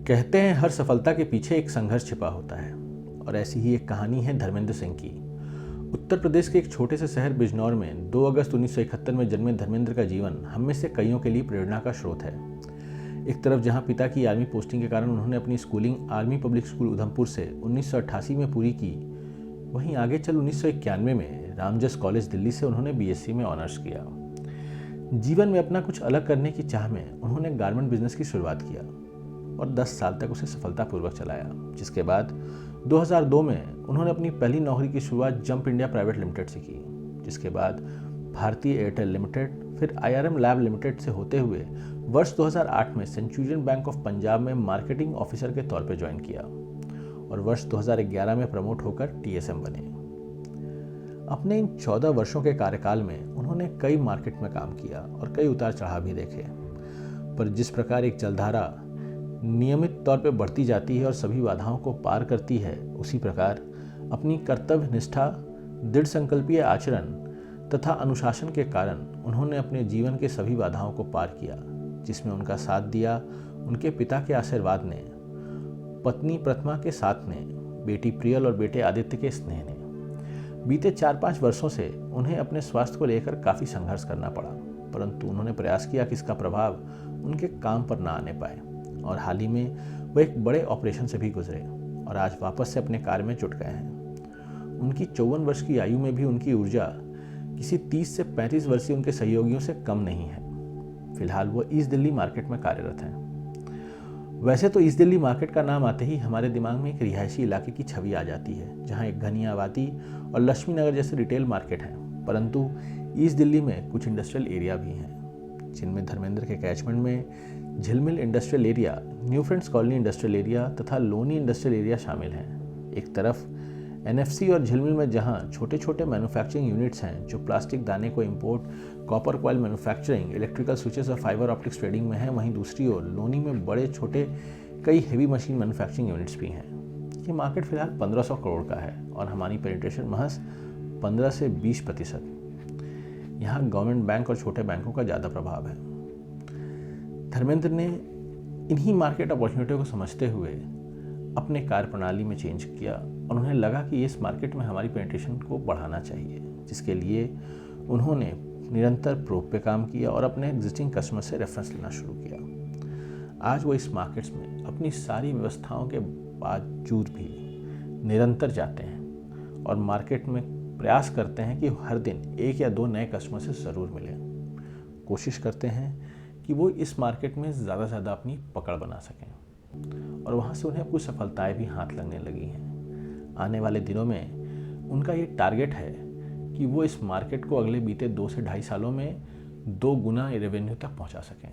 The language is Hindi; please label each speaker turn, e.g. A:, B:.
A: कहते हैं हर सफलता के पीछे एक संघर्ष छिपा होता है और ऐसी ही एक कहानी है धर्मेंद्र सिंह की। उत्तर प्रदेश के एक छोटे से शहर बिजनौर में 2 अगस्त 1971 में जन्मे धर्मेंद्र का जीवन हम में से कईयों के लिए प्रेरणा का स्रोत है। एक तरफ जहां पिता की आर्मी पोस्टिंग के कारण उन्होंने अपनी schooling army public school Udhampur से 1988 में पूरी की, वहीं आगे चल 1991 में रामजस कॉलेज दिल्ली से उन्होंने बीएससी में ऑनर्स किया। जीवन में अपना कुछ अलग करने की चाह में उन्होंने गारमेंट बिजनेस की शुरुआत किया और 10 साल तक उसे सफलतापूर्वक चलाया, जिसके बाद 2002 में उन्होंने अपनी पहली नौकरी की शुरुआत जंप इंडिया प्राइवेट लिमिटेड से की, जिसके बाद भारतीय एयरटेल लिमिटेड, फिर IRM लैब लिमिटेड से होते हुए वर्ष 2008 में सेंचुरियन बैंक ऑफ पंजाब में मार्केटिंग ऑफिसर के तौर पर ज्वाइन किया और वर्ष 2011 में प्रमोट होकर TSM बने। अपने इन 14 वर्षों के कार्यकाल में उन्होंने कई मार्केट में काम किया और कई उतार चढ़ाव भी देखे, पर जिस प्रकार एक जलधारा नियमित तौर पर बढ़ती जाती है और सभी बाधाओं को पार करती है, उसी प्रकार अपनी कर्तव्य निष्ठा, दृढ़ संकल्पीय आचरण तथा अनुशासन के कारण उन्होंने अपने जीवन के सभी बाधाओं को पार किया, जिसमें उनका साथ दिया उनके पिता के आशीर्वाद ने, पत्नी प्रतिमा के साथ ने, बेटी प्रियल और बेटे आदित्य के स्नेह ने। बीते 4-5 वर्षों से उन्हें अपने स्वास्थ्य को लेकर काफ़ी संघर्ष करना पड़ा, परंतु उन्होंने प्रयास किया कि इसका प्रभाव उनके काम पर ना आने पाए और हाल ही में वो एक बड़े ऑपरेशन से भी गुजरे और आज वापस से अपने कार्य में जुट गए हैं। उनकी 54 वर्ष की आयु में भी उनकी ऊर्जा किसी 30 से 35 वर्षीय उनके सहयोगियों से कम नहीं है। फिलहाल वो ईस्ट दिल्ली मार्केट में कार्यरत हैं। वैसे तो ईस्ट दिल्ली मार्केट का नाम आते ही हमारे दिमाग में एक रिहायशी इलाके की छवि आ जाती है, जहाँ एक घनी आबादी और लक्ष्मी नगर जैसे रिटेल मार्केट हैं, परंतु ईस्ट दिल्ली में कुछ इंडस्ट्रियल एरिया भी हैं, जिनमें धर्मेंद्र के कैचमेंट में झिलमिल industrial area, new friends colony industrial area तथा लोनी इंडस्ट्रियल एरिया शामिल हैं। एक तरफ NFC और झिलमिल में जहां छोटे छोटे मैन्युफैक्चरिंग यूनिट्स हैं जो प्लास्टिक दाने को import, copper coil manufacturing, electrical switches और फाइबर ऑप्टिक्स ट्रेडिंग में हैं, वहीं दूसरी ओर लोनी में बड़े छोटे कई हेवी मशीन मैन्युफैक्चरिंग यूनिट्स भी हैं। ये मार्केट फिलहाल 1500 करोड़ का है और हमारी पेनिट्रेशन महज 15 से 20%। यहाँ गवर्नमेंट बैंक और छोटे बैंकों का ज़्यादा प्रभाव है। धर्मेंद्र ने इन्हीं मार्केट अपॉर्चुनिटी को समझते हुए अपने कार्य प्रणाली में चेंज किया और उन्हें लगा कि इस मार्केट में हमारी पेनिट्रेशन को बढ़ाना चाहिए, जिसके लिए उन्होंने निरंतर प्रोब पे काम किया और अपने एग्जिस्टिंग कस्टमर से रेफरेंस लेना शुरू किया। आज वो इस मार्केट्स में अपनी सारी व्यवस्थाओं के बावजूद भी निरंतर जाते हैं और मार्केट में प्रयास करते हैं कि हर दिन 1 या 2 नए कस्टमर से ज़रूर मिलें। कोशिश करते हैं कि वो इस मार्केट में ज़्यादा से ज़्यादा अपनी पकड़ बना सकें और वहाँ से उन्हें कुछ सफलताएं भी हाथ लगने लगी हैं। आने वाले दिनों में उनका ये टारगेट है कि वो इस मार्केट को अगले बीते 2 से ढाई सालों में 2 गुना रेवेन्यू तक पहुँचा सकें।